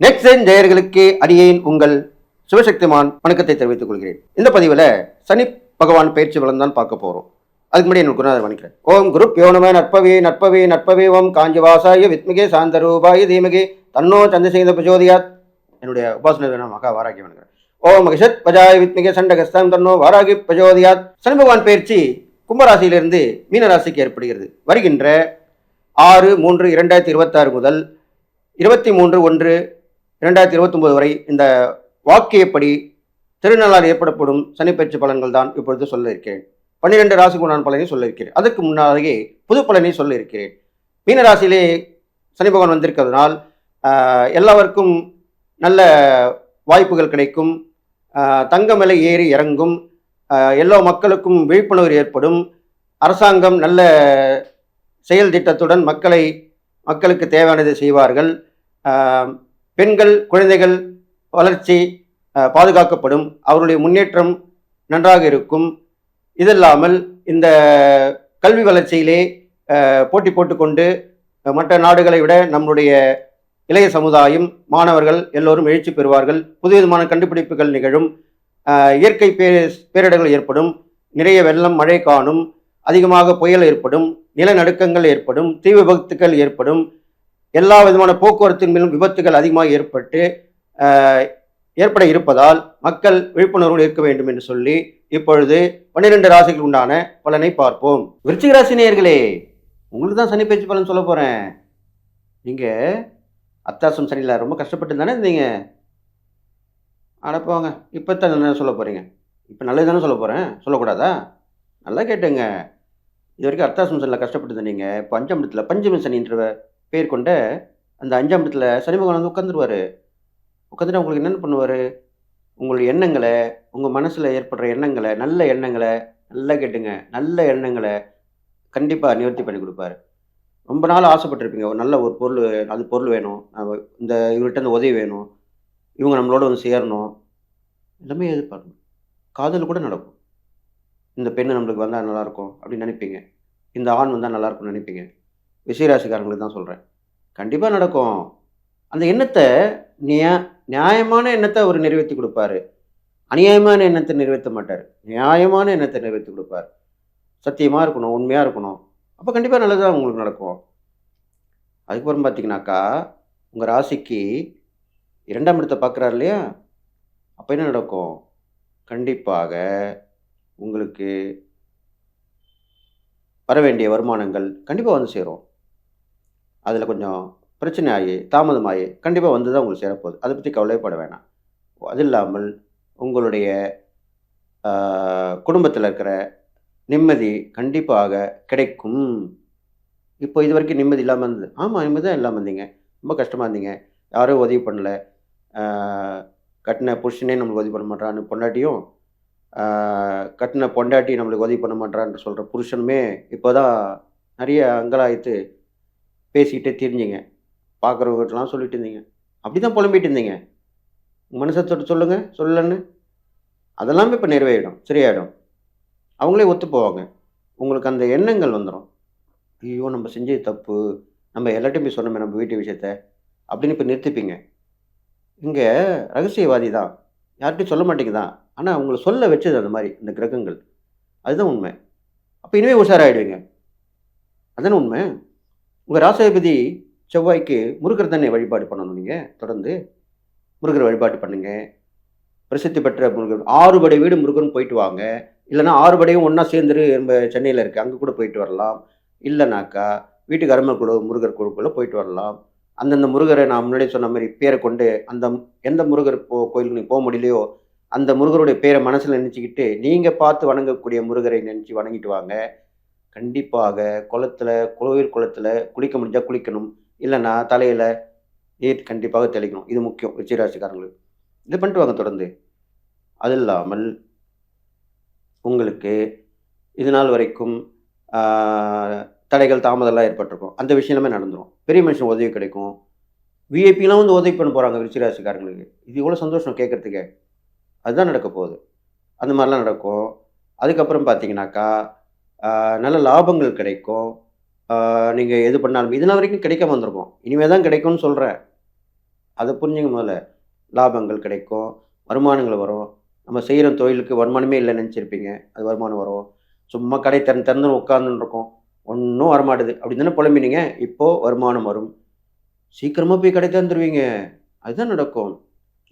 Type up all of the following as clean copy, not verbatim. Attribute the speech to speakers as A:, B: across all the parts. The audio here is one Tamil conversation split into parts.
A: நெக்ஸ்ட் நேயர்களுக்கு அடியேன் உங்கள் சிவசக்திமான் வணக்கத்தை தெரிவித்துக் கொள்கிறேன். இந்த பதிவில் சனி பகவான் பயிற்சி பலன் தான் பார்க்க போகிறோம். அதுக்கு முன்னாடி எனக்கு குருநாதர் வணக்கிறேன். ஓம் குரு யோனம நற்பவே நற்பவே நற்பவே ஓம் காஞ்சிவாசாய வித்மிகே சாந்தரூபாய தீமகே தன்னோ சந்திரசேகர பிரச்சோதயாத். என்னுடைய உபாசனை மகா வாராகி வணங்குறேன். ஓம் மகிஷத் பஜாய வித்மிகே சண்டகஸ்தம் தன்னோ வாராகி பிரச்சோதயாத். சனி பகவான் பயிற்சி கும்பராசியிலிருந்து மீனராசிக்கு ஏற்படுகிறது. வருகின்ற 6/3/2026 முதல் 23/1/2029 வரை இந்த வாக்கியப்படி திருநாளால் ஏற்படப்படும் சனிப்பயிற்சி பலன்கள் தான் இப்பொழுது சொல்ல இருக்கிறேன். 12 ராசிக்குண்டான பலனை சொல்ல இருக்கிறேன். அதற்கு முன்னாலேயே புது பலனை சொல்ல இருக்கிறேன். மீனராசியிலே சனி பகவான் வந்திருக்கிறதுனால் எல்லாருக்கும் நல்ல வாய்ப்புகள் கிடைக்கும். தங்கம் விலை ஏறி இறங்கும். எல்லா மக்களுக்கும் விழிப்புணர்வு ஏற்படும். அரசாங்கம் நல்ல செயல் திட்டத்துடன் மக்களுக்கு தேவையானதை செய்வார்கள். பெண்கள் குழந்தைகள் வளர்ச்சி பாதுகாக்கப்படும். அவருடைய முன்னேற்றம் நன்றாக இருக்கும். இதல்லாமல் இந்த கல்வி வளர்ச்சியிலே போட்டி போட்டுக்கொண்டு மற்ற நாடுகளை விட நம்முடைய இளைய சமுதாயம் மாணவர்கள் எல்லோரும் எழுச்சி பெறுவார்கள். புதுவிதமான கண்டுபிடிப்புகள் நிகழும். இயற்கை பேரிடர்கள் ஏற்படும். நிறைய வெள்ளம் மழை காணும். அதிகமாக புயல் ஏற்படும். நிலநடுக்கங்கள் ஏற்படும். தீ விபத்துக்கள் ஏற்படும். எல்லா விதமான போக்குவரத்தின் மேலும் விபத்துகள் அதிகமாக ஏற்பட இருப்பதால் மக்கள் விழிப்புணர்வு இருக்க வேண்டும் என்று சொல்லி இப்பொழுது 12 ராசிகள் உண்டான பலனை பார்ப்போம். விருச்சிக ராசி நேயர்களே, உங்களுக்கு தான் சனி பயிற்சி பலன் சொல்ல போறேன். நீங்க அத்தாசம் சனியில் ரொம்ப கஷ்டப்பட்டு தானே இருந்தீங்க. அடப்போங்க, இப்போத்தான் என்ன சொல்ல போறீங்க? இப்போ நல்லது தானே சொல்ல போறேன், சொல்லக்கூடாதா? நல்லா கேட்டுங்க. இது வரைக்கும் அர்த்தாசம் சனியில் கஷ்டப்பட்டு இருந்தீங்க. இப்போ 5ஆம் இடத்துல பஞ்சமி சனின்ற பேர் கொண்ட அந்த 5ஆம் இடத்துல சனி பகவான் வந்து உட்காந்துருவார். உட்காந்துட்டு உங்களுக்கு என்னென்ன பண்ணுவார்? உங்களுடைய எண்ணங்களை, உங்கள் மனசில் ஏற்படுற எண்ணங்களை, நல்ல எண்ணங்களை, நல்லா கேட்டுங்க, நல்ல எண்ணங்களை கண்டிப்பாக நிவர்த்தி பண்ணி கொடுப்பாரு. ரொம்ப நாள் ஆசைப்பட்டிருப்பீங்க, ஒரு நல்ல ஒரு பொருள், அது பொருள் வேணும், இந்த இவர்கிட்ட இந்த உதவி வேணும், இவங்க நம்மளோட வந்து சேரணும், எல்லாமே எதிர்பார்க்கணும். காதல் கூட நடக்கும். இந்த பெண்ணு நம்மளுக்கு வந்தால் நல்லாயிருக்கும் அப்படின்னு நினைப்பீங்க. இந்த ஆண் வந்தால் நல்லாயிருக்கும்னு நினைப்பீங்க. விஷயராசிக்காரங்களுக்கு தான் சொல்கிறேன். கண்டிப்பாக நடக்கும். அந்த எண்ணத்தை நியாயமான எண்ணத்தை அவர் நிறைவேற்றி கொடுப்பாரு. அநியாயமான எண்ணத்தை நிறைவேற்ற மாட்டார். நியாயமான எண்ணத்தை நிறைவேற்றி கொடுப்பார். சத்தியமாக இருக்கணும், உண்மையாக இருக்கணும். அப்போ கண்டிப்பாக நல்லதாக உங்களுக்கு நடக்கும். அதுக்கப்புறம் பார்த்தீங்கன்னாக்கா, உங்கள் ராசிக்கு 2ஆம் இடத்தை பார்க்குறாரு இல்லையா? அப்போ என்ன நடக்கும்? கண்டிப்பாக உங்களுக்கு வர வேண்டிய வருமானங்கள் கண்டிப்பாக வந்து சேரும். அதில் கொஞ்சம் பிரச்சனை ஆகி தாமதமாகி கண்டிப்பாக வந்து தான் உங்களுக்கு சேரப்போகுது. அதை பற்றி கவலைப்பட வேணாம். அது இல்லாமல் உங்களுடைய குடும்பத்தில் இருக்கிற நிம்மதி கண்டிப்பாக கிடைக்கும். இப்போ இது வரைக்கும் நிம்மதி இல்லாமல் இருந்தது. ஆமாம், நிம்மதி தான் இல்லாமல் இருந்தீங்க. ரொம்ப கஷ்டமாக இருந்தீங்க. யாரும் உதவி பண்ணல. கட்டின புருஷனே நம்மளுக்கு உதவி பண்ண மாட்டான்னு பொண்டாட்டியும், கட்டின பொண்டாட்டி நம்மளுக்கு உதவி பண்ண மாட்டான்னு சொல்கிற புருஷனுமே இப்போ தான் நிறைய அங்கலாய்த்து பேசிக்கிட்டே தெரிஞ்சிங்க. பார்க்குறவங்ககிட்டலாம் சொல்லிட்டு இருந்தீங்க. அப்படி தான் புலம்பிகிட்டு இருந்தீங்க. மனசை தொட்டு சொல்லுங்கள், சொல்லலன்னு அதெல்லாமே இப்போ நிறைவேறிடும், சரியாயிடும். அவங்களே ஒத்து போவாங்க. உங்களுக்கு அந்த எண்ணங்கள் வந்துடும். ஐயோ, நம்ம செஞ்சது தப்பு, நம்ம எல்லாட்டையும் போய் சொன்னோமே நம்ம வீட்டு விஷயத்த அப்படின்னு இப்போ நிறுத்திப்பீங்க. இங்கே ரகசியவாதி தான், யார்கிட்டையும் சொல்ல மாட்டேங்க தான். ஆனால் உங்களை சொல்ல வச்சது அந்த மாதிரி இந்த கிரகங்கள். அதுதான் உண்மை. அப்போ இனிமேல் உஷாராயிடுவீங்க. அதுதானே உண்மை. உங்கள் ராசாதிபதி செவ்வாய்க்கு முருகர் தானே வழிபாடு பண்ணணும். நீங்கள் தொடர்ந்து முருகர் வழிபாடு பண்ணுங்க. பிரசித்தி பெற்ற முருகர் 6 படை வீடு முருகன் போயிட்டு வாங்க. இல்லைனா 6 படையும் ஒன்றா சேர்ந்துரு நம்ம சென்னையில் இருக்குது, அங்கே கூட போயிட்டு வரலாம். இல்லைனாக்கா வீட்டுக்கு அருமை குழு முருகர் குழுக்குள்ளே போயிட்டு வரலாம். அந்தந்த முருகரை நான் முன்னாடியே சொன்ன மாதிரி பேரை கொண்டு எந்த முருகர் கோயிலுக்கு நீங்கள் போக முடியலையோ அந்த முருகருடைய பேரை மனசில் நினச்சிக்கிட்டு நீங்கள் பார்த்து வணங்கக்கூடிய முருகரை நினச்சி வணங்கிட்டு வாங்க. கண்டிப்பாக கோவில் குளத்தில் குளிக்க முடிஞ்சால் குளிக்கணும். இல்லைன்னா தலையில் நீர் கண்டிப்பாக தெளிக்கணும். இது முக்கியம் விருச்சிகராசிக்காரங்களுக்கு. இது பண்ணிட்டு வாங்க தொடர்ந்து. அது இல்லாமல் உங்களுக்கு இது நாள் வரைக்கும் தடைகள் தாமதம்லாம் ஏற்பட்டிருக்கும். அந்த விஷயம் எல்லாமே நடந்துடும். பெரிய மனுஷன் உதவி கிடைக்கும். விஐபிலாம் வந்து உதவி பண்ண போகிறாங்க விருச்சிகராசிக்காரங்களுக்கு. இது எவ்வளோ சந்தோஷம் கேட்குறதுக்கே. அதுதான் நடக்க போகுது. அந்த மாதிரிலாம் நடக்கும். அதுக்கப்புறம் பார்த்தீங்கன்னாக்கா நல்ல லாபங்கள் கிடைக்கும். நீங்கள் எது பண்ணாலும் இதனால் வரைக்கும் கிடைக்காம வந்திருக்கும். இனிமேல் தான் கிடைக்கும்னு சொல்கிறேன். அத புரிஞ்சுங்க முதல்ல. லாபங்கள் கிடைக்கும், வருமானங்கள் வரும். நம்ம செய்ற தொழிலுக்கு வருமானமே இல்லன்னு நெனச்சிருப்பீங்க. அது வருமானம் வரும். சும்மா கடை திறந்துன்னு உட்கார்ந்துன்னு இருக்கோம். ஒண்ணும் வரமாட்டுது. அப்டின்னு தானே புலம்பினீங்க. இப்போ வருமானம் வரும். சீக்கிரமா போய் கடை திறந்துருவீங்க. அதுதான் நடக்கும்.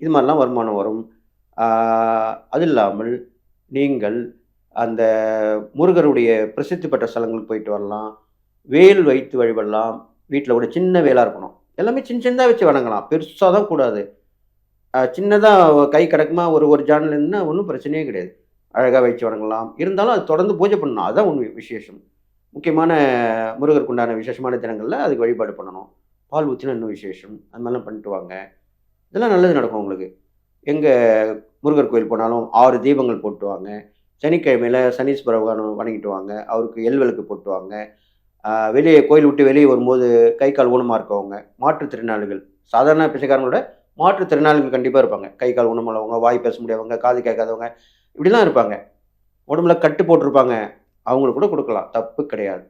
A: இது மாரிலாம் வருமானம் வரும். ஆ அது இல்லாமல் நீங்கள் அந்த முருகருடைய பிரசித்தி பெற்ற ஸ்தலங்களுக்கு போயிட்டு வரலாம். வேல் வைத்து வழிபடலாம். வீட்ல ஒரு சின்ன வேலா இருக்கணும். எல்லாமே சின்னதா வச்சு வணங்கலாம். பெருசா தான் கூடாது. சின்னதா கை கடக்கமா ஒரு ஒரு ஜான்ல நின்னா ஒண்ணும் பிரச்சனையே கிடையாது. அழகா வச்சு வணங்கலாம். இருந்தாலும் அது தொடர்ந்து பூஜை பண்ணணும். அதுதான் விசேஷம். முக்கியமான முருகருக்கு உண்டான விசேஷமான தினங்கள்ல அதுக்கு வழிபாடு பண்ணணும். பால் ஊத்தினா இன்னும் விசேஷம். அது மாரிலாம் பண்ணிட்டு வாங்க. இதெல்லாம் நல்லது நடக்கும் உங்களுக்கு. எங்க முருகர் கோயில் போனாலும் 6 தீபங்கள் போட்டு வாங்க. சனிக்கிழமையில சனீஸ்வர பகவான வணங்கிட்டு வாங்க. அவருக்கு எள் விளக்கு போட்டு வாங்க. வெளிய கோயில் விட்டு வெளிய வரும்போது கை, கால் ஊனமா இருக்கவங்க, மாற்றுத்திறனாளிகள், சாதாரண பிச்சைக்காரங்களோட மாற்றுத்திறனாளிகள் கண்டிப்பா இருப்பாங்க. கை, கால் ஊனமுள்ளவங்க, வாய் பேச முடியாதவங்க, காது கேட்காதவங்க, இப்படிலாம் இருப்பாங்க. உடம்புல கட்டு போட்டிருப்பாங்க. அவங்களுக்கு கூட குடுக்கலாம். தப்பு கிடையாது.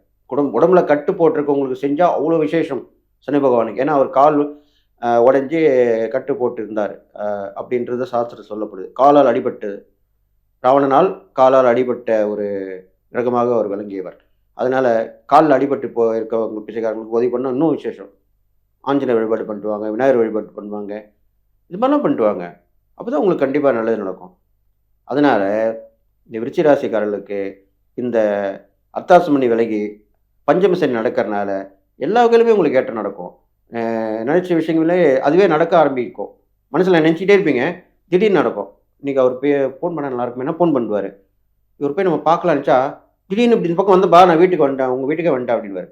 A: உடம்புல கட்டு போட்டிருக்கவங்களுக்கு செஞ்சா அவ்வளோ விசேஷம் சனி பகவானுக்கு. ஏன்னா, அவர் கால் உடைஞ்சு கட்டு போட்டிருந்தாரு. அப்படின்றது சாஸ்திரம் சொல்லப்படுது. காலால் அடிபட்டது. ராவணனால் காலால் அடிபட்ட ஒரு கிரகமாக அவர் விளங்கியவர். அதனால கால்ல அடிபட்டு இருக்கவங்க பிச்சைக்காரங்களுக்கு உதவி பண்ணா இன்னும் விசேஷம். ஆஞ்சநேயர் வழிபாடு பண்ணுவாங்க, விநாயகர் வழிபாடு பண்ணுவாங்க. இது மாரிலாம் பண்ணுவாங்க. அப்பதான் உங்களுக்கு கண்டிப்பா நல்லது நடக்கும். அதனால இந்த விருச்சிக ராசிக்காரர்களுக்கு இந்த அர்த்தாசிரமணி விலகி பஞ்சம சனி நடக்கிறனால எல்லா வகையிலுமே உங்களுக்கு ஏற்றம் நடக்கும். நினைச்ச விஷயங்களே அதுவே நடக்க ஆரம்பிக்கும். மனசுல நினைச்சிட்டே இருப்பீங்க. திடீர்னு நடக்கும். இன்னைக்கு அவர் ஃபோன் பண்ணா நல்லா இருக்குமேன்னா ஃபோன் பண்ணுவாரு. இவர் போய் நம்ம பார்க்கலாம்னு நெனச்சா, திடீர்னு இப்படி இந்த பக்கம் வந்தப்பா நான் வீட்டுக்கு வந்துட்டேன். உங்க வீட்டுக்கே வந்துட்டேன் அப்படின்னுவாரு.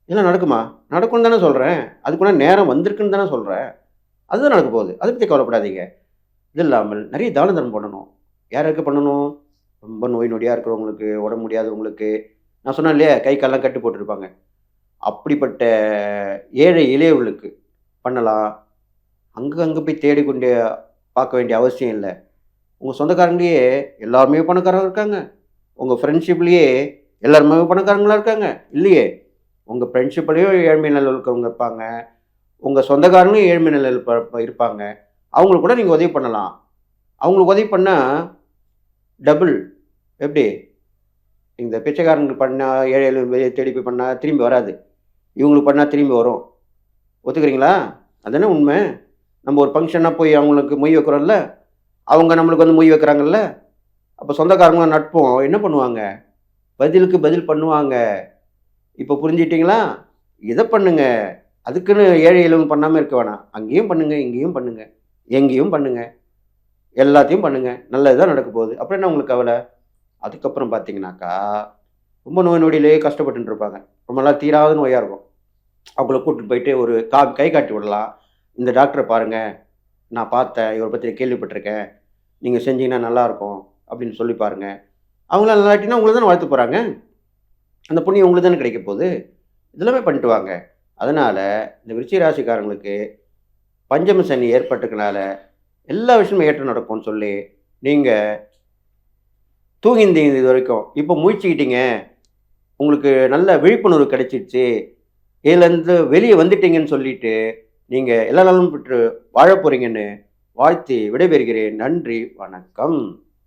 A: இதெல்லாம் நடக்குமா? நடக்கும்னு தானே சொல்றேன். அதுக்குள்ள நேரம் வந்திருக்குன்னு தானே சொல்றேன். அதுதான் நடக்க போகுது. அத பத்தி கவலைப்படாதீங்க. இது இல்லாமல் நெறைய தான தர்மம் பண்ணணும். யார் யாருக்கு பண்ணணும்? ரொம்ப நோய் நொடியா இருக்கிறவங்களுக்கு, உடம்பு முடியாதவங்களுக்கு, நான் சொன்னேன் இல்லையா? கை, கால்லாம் கட்டு போட்டுருப்பாங்க. அப்படிப்பட்ட ஏழை எளியவர்களுக்கு பண்ணலாம். அங்க போய் தேடிக்கொண்டு பார்க்க வேண்டிய அவசியம் இல்ல. உங்க சொந்தக்காரங்களையே எல்லாருமே பணக்காரங்க இருக்காங்க. உங்க ஃப்ரெண்ட்ஷிப்லயே எல்லாருமே பணக்காரங்களா இருக்காங்க. இல்லையே! உங்க ஃப்ரெண்ட்ஷிப்லயும் ஏழ்மை நிலையில இருக்கிறவங்க இருப்பாங்க. உங்க சொந்தக்காரங்களும் ஏழ்மை நிலையில இருப்பாங்க. அவங்களுக்கு கூட நீங்க உதவி பண்ணலாம். அவங்களுக்கு உதவி பண்ணா டபுள். எப்படி? இந்த பிச்சைக்காரங்களுக்கு பண்ணா, ஏழைகள் வெளிய தேடி போய் பண்ணா திரும்பி வராது. இவங்களுக்கு பண்ணா திரும்பி வரும். ஒத்துக்கிறீங்களா? அதானே உண்ம. நம்ம ஒரு ஃபங்ஷன்னா போய் அவங்களுக்கு மொய் வைக்கிறோம்ல, அவங்க நம்மளுக்கு வந்து மொய் வைக்கிறாங்கல்ல. அப்ப சொந்தக்காரங்களும் நட்பும் என்ன பண்ணுவாங்க? பதிலுக்கு பதில் பண்ணுவாங்க. இப்ப புரிஞ்சுட்டீங்களா? இத பண்ணுங்க. அதுக்குன்னு ஏழை எளியவங்க பண்ணாம இருக்க வேணாம். அங்கேயும் பண்ணுங்க, இங்கேயும் பண்ணுங்க. எங்கேயும் பண்ணுங்க. எல்லாத்தையும் பண்ணுங்க. நல்லது தான் நடக்க போகுது. அப்புறம் என்ன உங்களுக்கு கவல? அதுக்கப்புறம் பார்த்தீங்கன்னாக்கா, ரொம்ப நோய் நொடியிலேயே கஷ்டப்பட்டுட்டு இருப்பாங்க. ரொம்ப நாள் தீராத நோயா இருக்கும். அவங்கள கூட்டிட்டு போயிட்டு ஒரு கை காட்டி விடலாம். இந்த டாக்டர பாருங்க. நான் பார்த்தேன். இவர பத்தி கேள்விப்பட்டுருக்கேன். நீங்க செஞ்சீங்கன்னா நல்லாருக்கும். அப்படின்னு சொல்லி பாருங்க. அவங்களாம் நல்லாட்டினா உங்கள தானே வாழ்த்த போறாங்க. அந்த புண்ணியம் உங்களுக்கு தானே கிடைக்க போகுது. இதெல்லாமே பண்ணிட்டு வாங்க. அதனால இந்த விருச்சிக ராசிக்காரங்களுக்கு பஞ்சம சனி ஏற்பட்டிருக்கனால எல்லா விஷயமும் ஏற்றம் நடக்கும்னு சொல்லி, நீங்க தூங்கியிருந்தீங்க இதுவரைக்கும். இப்போ முழிச்சுக்கிட்டீங்க. உங்களுக்கு நல்ல விழிப்புணர்வு கிடைச்சிருச்சு. இதுலேருந்து வெளிய வந்துட்டீங்கன்னு சொல்லிட்டு, நீங்க எல்லா நலமும் பெற்று வாழப் போறீங்கன்னு வாழ்த்தி விடைபெறுகிறேன். நன்றி, வணக்கம்.